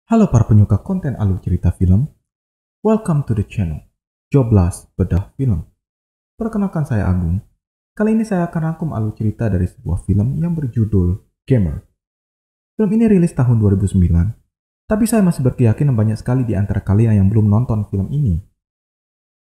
Halo para penyuka konten alur cerita film, welcome to the channel Joblas Bedah Film. Perkenalkan saya Agung. Kali ini saya akan rangkum alur cerita dari sebuah film yang berjudul Gamer. Film ini rilis tahun 2009, tapi saya masih berkeyakinan banyak sekali di antara kalian yang belum nonton film ini.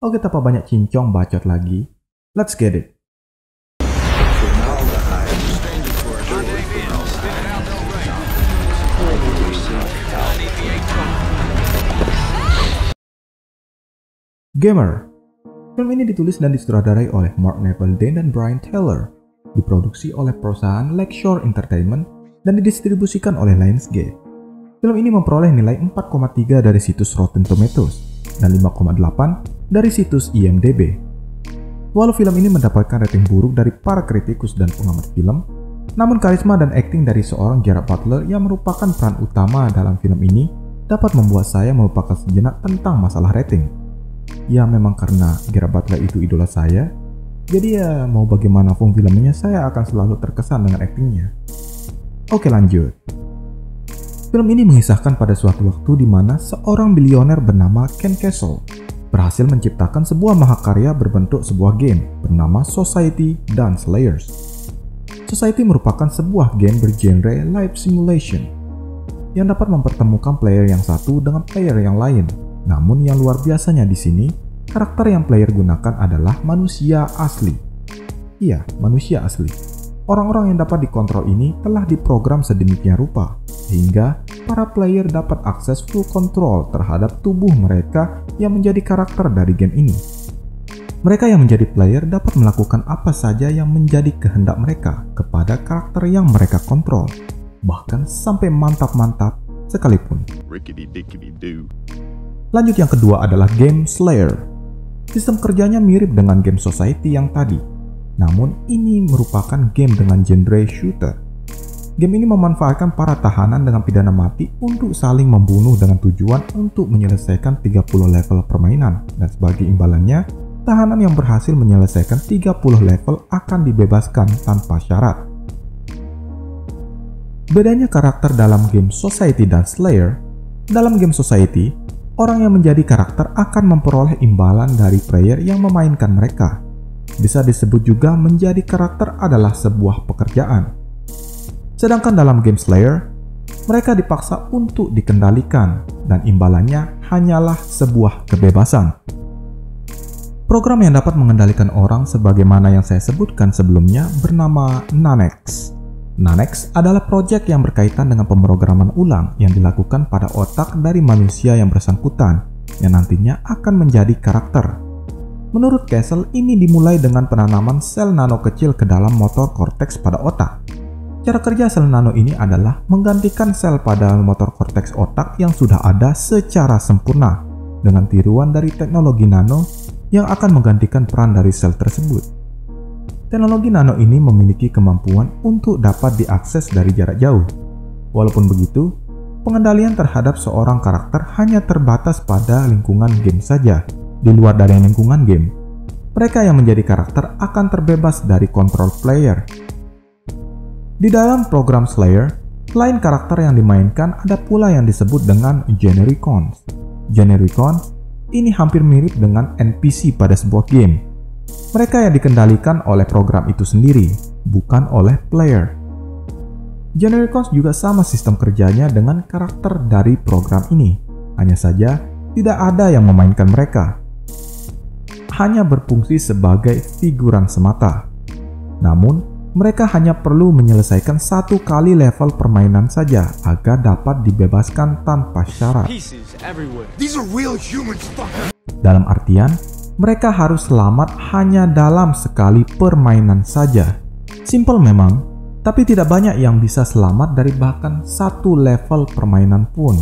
Oke, tanpa banyak cincong bacot lagi, let's get it. Gamer. Film ini ditulis dan disutradarai oleh Mark Neveldine dan Brian Taylor, diproduksi oleh perusahaan Lakeshore Entertainment dan didistribusikan oleh Lionsgate. Film ini memperoleh nilai 4,3 dari situs Rotten Tomatoes dan 5,8 dari situs IMDb. Walau film ini mendapatkan rating buruk dari para kritikus dan pengamat film, namun karisma dan akting dari seorang Gerard Butler yang merupakan peran utama dalam film ini dapat membuat saya melupakan sejenak tentang masalah rating. Ya memang karena Gerard Butler itu idola saya, jadi ya mau bagaimanapun filmnya saya akan selalu terkesan dengan aktingnya. Oke, lanjut. Film ini mengisahkan pada suatu waktu di mana seorang bilioner bernama Ken Castle berhasil menciptakan sebuah mahakarya berbentuk sebuah game bernama Society dan Slayers. Society merupakan sebuah game bergenre live simulation yang dapat mempertemukan player yang satu dengan player yang lain. Namun yang luar biasanya di sini, karakter yang player gunakan adalah manusia asli. Iya, manusia asli. Orang-orang yang dapat dikontrol ini telah diprogram sedemikian rupa, sehingga para player dapat akses full control terhadap tubuh mereka yang menjadi karakter dari game ini. Mereka yang menjadi player dapat melakukan apa saja yang menjadi kehendak mereka kepada karakter yang mereka kontrol, bahkan sampai mantap-mantap sekalipun. Lanjut, yang kedua adalah Game Slayer. Sistem kerjanya mirip dengan game Society yang tadi, namun ini merupakan game dengan genre shooter. Game ini memanfaatkan para tahanan dengan pidana mati untuk saling membunuh dengan tujuan untuk menyelesaikan 30 level permainan, dan sebagai imbalannya, tahanan yang berhasil menyelesaikan 30 level akan dibebaskan tanpa syarat. Bedanya karakter dalam game Society dan Slayer, dalam game Society, orang yang menjadi karakter akan memperoleh imbalan dari player yang memainkan mereka. Bisa disebut juga menjadi karakter adalah sebuah pekerjaan. Sedangkan dalam game Slayer, mereka dipaksa untuk dikendalikan dan imbalannya hanyalah sebuah kebebasan. Program yang dapat mengendalikan orang sebagaimana yang saya sebutkan sebelumnya bernama Nanex. Nanex adalah proyek yang berkaitan dengan pemrograman ulang yang dilakukan pada otak dari manusia yang bersangkutan, yang nantinya akan menjadi karakter. Menurut Castle, ini dimulai dengan penanaman sel nano kecil ke dalam motor korteks pada otak. Cara kerja sel nano ini adalah menggantikan sel pada motor korteks otak yang sudah ada secara sempurna, dengan tiruan dari teknologi nano yang akan menggantikan peran dari sel tersebut. Teknologi nano ini memiliki kemampuan untuk dapat diakses dari jarak jauh. Walaupun begitu, pengendalian terhadap seorang karakter hanya terbatas pada lingkungan game saja. Di luar dari lingkungan game, mereka yang menjadi karakter akan terbebas dari kontrol player. Di dalam program Slayer, selain karakter yang dimainkan, ada pula yang disebut dengan Genericons. Genericons ini hampir mirip dengan NPC pada sebuah game. Mereka yang dikendalikan oleh program itu sendiri, bukan oleh player. Genericons juga sama sistem kerjanya dengan karakter dari program ini. Hanya saja, tidak ada yang memainkan mereka. Hanya berfungsi sebagai figuran semata. Namun, mereka hanya perlu menyelesaikan satu kali level permainan saja agar dapat dibebaskan tanpa syarat. Dalam artian, mereka harus selamat hanya dalam sekali permainan saja. Simple memang, tapi tidak banyak yang bisa selamat dari bahkan satu level permainan pun.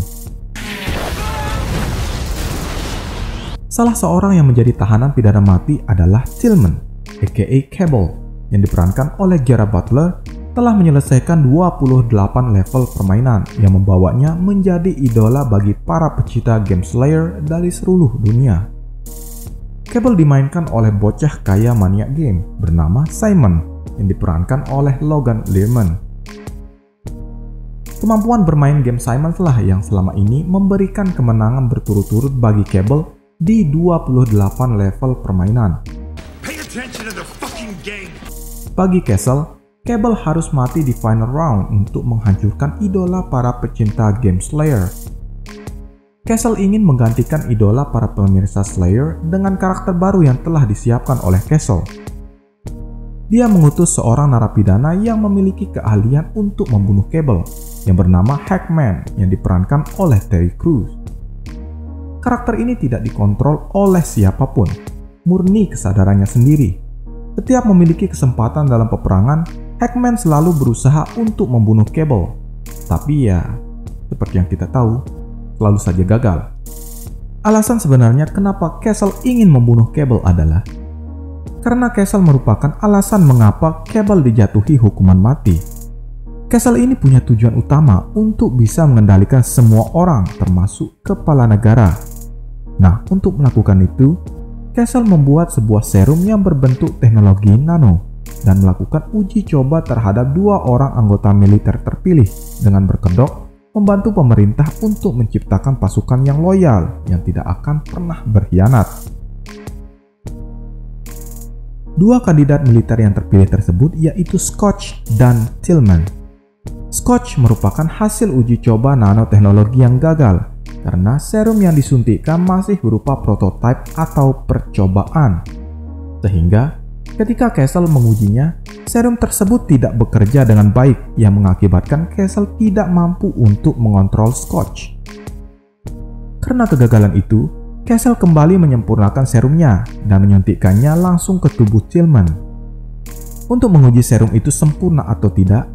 Salah seorang yang menjadi tahanan pidana mati adalah Tillman, aka Cable, yang diperankan oleh Gerard Butler, telah menyelesaikan 28 level permainan yang membawanya menjadi idola bagi para pecinta game Slayer dari seluruh dunia. Cable dimainkan oleh bocah kaya maniak game bernama Simon yang diperankan oleh Logan Lerman. Kemampuan bermain game Simon lah yang selama ini memberikan kemenangan berturut-turut bagi Cable di 28 level permainan. Bagi Castle, Cable harus mati di final round untuk menghancurkan idola para pecinta game Slayer. Castle ingin menggantikan idola para pemirsa Slayer dengan karakter baru yang telah disiapkan oleh Castle. Dia mengutus seorang narapidana yang memiliki keahlian untuk membunuh Cable, yang bernama Hackman yang diperankan oleh Terry Crews. Karakter ini tidak dikontrol oleh siapapun, murni kesadarannya sendiri. Setiap memiliki kesempatan dalam peperangan, Hackman selalu berusaha untuk membunuh Cable. Tapi ya, seperti yang kita tahu, selalu saja gagal. Alasan sebenarnya kenapa Castle ingin membunuh Cable adalah karena Castle merupakan alasan mengapa Cable dijatuhi hukuman mati. Castle ini punya tujuan utama untuk bisa mengendalikan semua orang termasuk kepala negara. Nah, untuk melakukan itu, Castle membuat sebuah serum yang berbentuk teknologi nano dan melakukan uji coba terhadap 2 orang anggota militer terpilih dengan berkedok membantu pemerintah untuk menciptakan pasukan yang loyal yang tidak akan pernah berkhianat. 2 kandidat militer yang terpilih tersebut yaitu Scotch dan Tillman. Scotch merupakan hasil uji coba nanoteknologi yang gagal karena serum yang disuntikkan masih berupa prototipe atau percobaan. Sehingga ketika Castle mengujinya, serum tersebut tidak bekerja dengan baik yang mengakibatkan Castle tidak mampu untuk mengontrol Scotch. Karena kegagalan itu, Castle kembali menyempurnakan serumnya dan menyuntikkannya langsung ke tubuh Tillman. Untuk menguji serum itu sempurna atau tidak,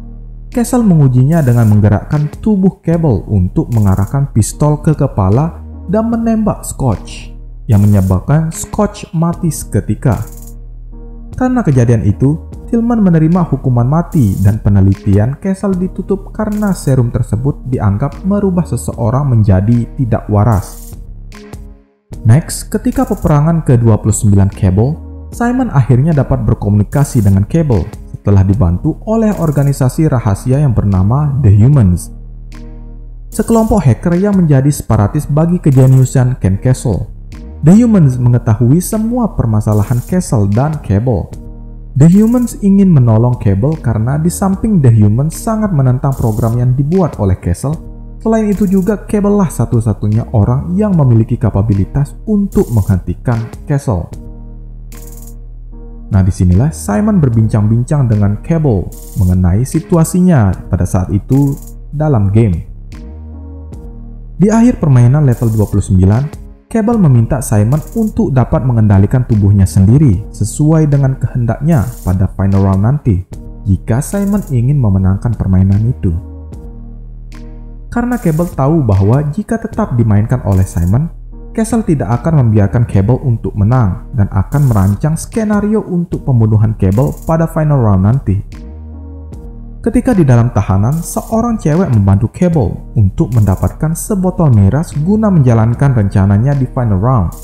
Castle mengujinya dengan menggerakkan tubuh Cable untuk mengarahkan pistol ke kepala dan menembak Scotch, yang menyebabkan Scotch mati seketika. Karena kejadian itu, Tillman menerima hukuman mati dan penelitian Castle ditutup karena serum tersebut dianggap merubah seseorang menjadi tidak waras. Next, ketika peperangan ke-29 Cable, Simon akhirnya dapat berkomunikasi dengan Cable setelah dibantu oleh organisasi rahasia yang bernama The Humans. Sekelompok hacker yang menjadi separatis bagi kejeniusan Ken Castle. The Humans mengetahui semua permasalahan Castle dan Cable. The Humans ingin menolong Cable karena di samping The Humans sangat menentang program yang dibuat oleh Castle, selain itu juga Cable lah satu-satunya orang yang memiliki kapabilitas untuk menghentikan Castle. Nah, disinilah Simon berbincang-bincang dengan Cable mengenai situasinya pada saat itu dalam game. Di akhir permainan level 29, Cable meminta Simon untuk dapat mengendalikan tubuhnya sendiri sesuai dengan kehendaknya pada final round nanti jika Simon ingin memenangkan permainan itu. Karena Cable tahu bahwa jika tetap dimainkan oleh Simon, Castle tidak akan membiarkan Cable untuk menang dan akan merancang skenario untuk pembunuhan Cable pada final round nanti. Ketika di dalam tahanan, seorang cewek membantu Cable untuk mendapatkan sebotol miras guna menjalankan rencananya di final round.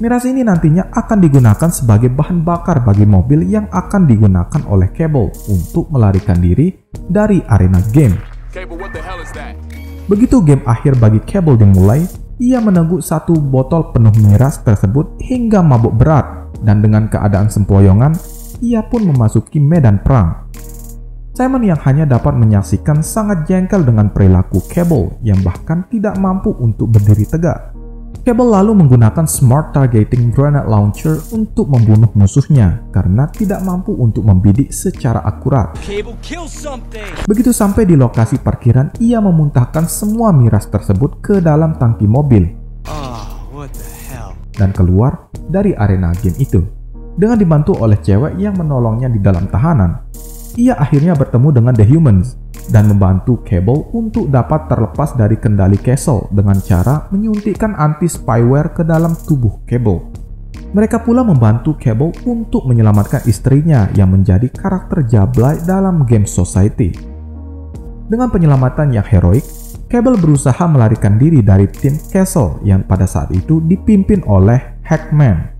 Miras ini nantinya akan digunakan sebagai bahan bakar bagi mobil yang akan digunakan oleh Cable untuk melarikan diri dari arena game. Begitu game akhir bagi Cable dimulai, ia meneguk 1 botol penuh miras tersebut hingga mabuk berat, dan dengan keadaan sempoyongan, ia pun memasuki medan perang. Simon yang hanya dapat menyaksikan sangat jengkel dengan perilaku Cable yang bahkan tidak mampu untuk berdiri tegak. Cable lalu menggunakan Smart Targeting Grenade Launcher untuk membunuh musuhnya karena tidak mampu untuk membidik secara akurat. Begitu sampai di lokasi parkiran, ia memuntahkan semua miras tersebut ke dalam tangki mobil dan keluar dari arena game itu. Dengan dibantu oleh cewek yang menolongnya di dalam tahanan, ia akhirnya bertemu dengan The Humans dan membantu Cable untuk dapat terlepas dari kendali Castle dengan cara menyuntikkan anti-spyware ke dalam tubuh Cable. Mereka pula membantu Cable untuk menyelamatkan istrinya yang menjadi karakter jablay dalam game Society. Dengan penyelamatan yang heroik, Cable berusaha melarikan diri dari tim Castle yang pada saat itu dipimpin oleh Hackman.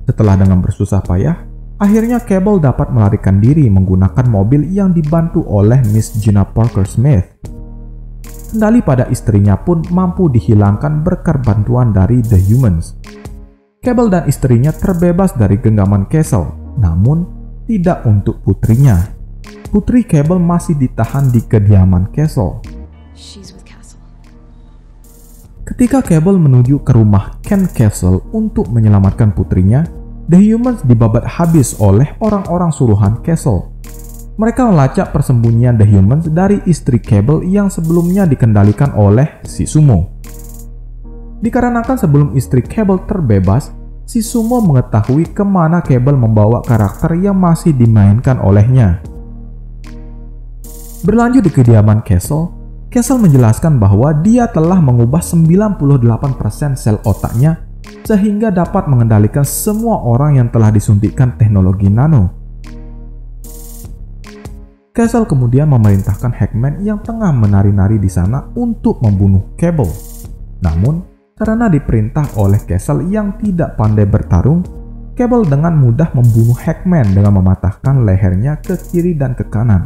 Setelah dengan bersusah payah, akhirnya Cable dapat melarikan diri menggunakan mobil yang dibantu oleh Miss Gina Parker Smith. kendali pada istrinya pun mampu dihilangkan berkat bantuan dari The Humans. Cable dan istrinya terbebas dari genggaman Castle, namun tidak untuk putrinya. Putri Cable masih ditahan di kediaman Castle. Ketika Cable menuju ke rumah Ken Castle untuk menyelamatkan putrinya, The Humans dibabat habis oleh orang-orang suruhan Castle. Mereka melacak persembunyian The Humans dari istri Cable yang sebelumnya dikendalikan oleh si Sumo. Dikarenakan sebelum istri Cable terbebas, si Sumo mengetahui kemana Cable membawa karakter yang masih dimainkan olehnya. Berlanjut di kediaman Castle, Castle menjelaskan bahwa dia telah mengubah 98% sel otaknya sehingga dapat mengendalikan semua orang yang telah disuntikkan teknologi nano. Castle kemudian memerintahkan Hackman yang tengah menari-nari di sana untuk membunuh Cable. Namun, karena diperintah oleh Castle yang tidak pandai bertarung, Cable dengan mudah membunuh Hackman dengan mematahkan lehernya ke kiri dan ke kanan.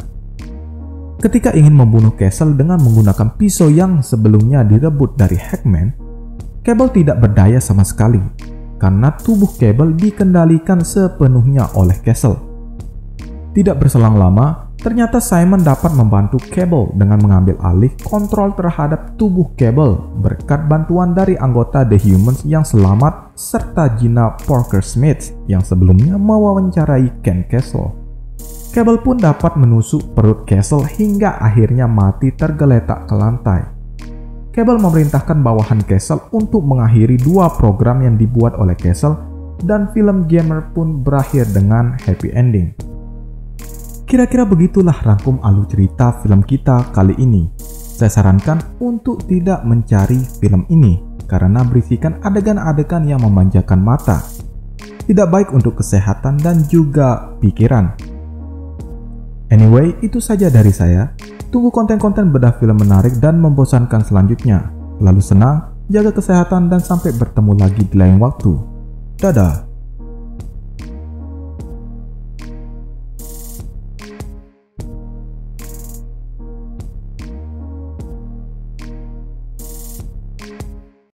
Ketika ingin membunuh Castle dengan menggunakan pisau yang sebelumnya direbut dari Hackman, Cable tidak berdaya sama sekali karena tubuh Cable dikendalikan sepenuhnya oleh Castle. Tidak berselang lama, ternyata Simon dapat membantu Cable dengan mengambil alih kontrol terhadap tubuh Cable berkat bantuan dari anggota The Humans yang selamat serta Gina Parker Smith yang sebelumnya mewawancarai Ken Castle. Cable pun dapat menusuk perut Castle hingga akhirnya mati tergeletak ke lantai. Cable memerintahkan bawahan Castle untuk mengakhiri 2 program yang dibuat oleh Castle dan film Gamer pun berakhir dengan happy ending. Kira-kira begitulah rangkum alur cerita film kita kali ini. Saya sarankan untuk tidak mencari film ini karena berisikan adegan-adegan yang memanjakan mata. Tidak baik untuk kesehatan dan juga pikiran. Anyway, itu saja dari saya. Tunggu konten-konten bedah film menarik dan membosankan selanjutnya. Lalu senang, jaga kesehatan dan sampai bertemu lagi di lain waktu. Dadah!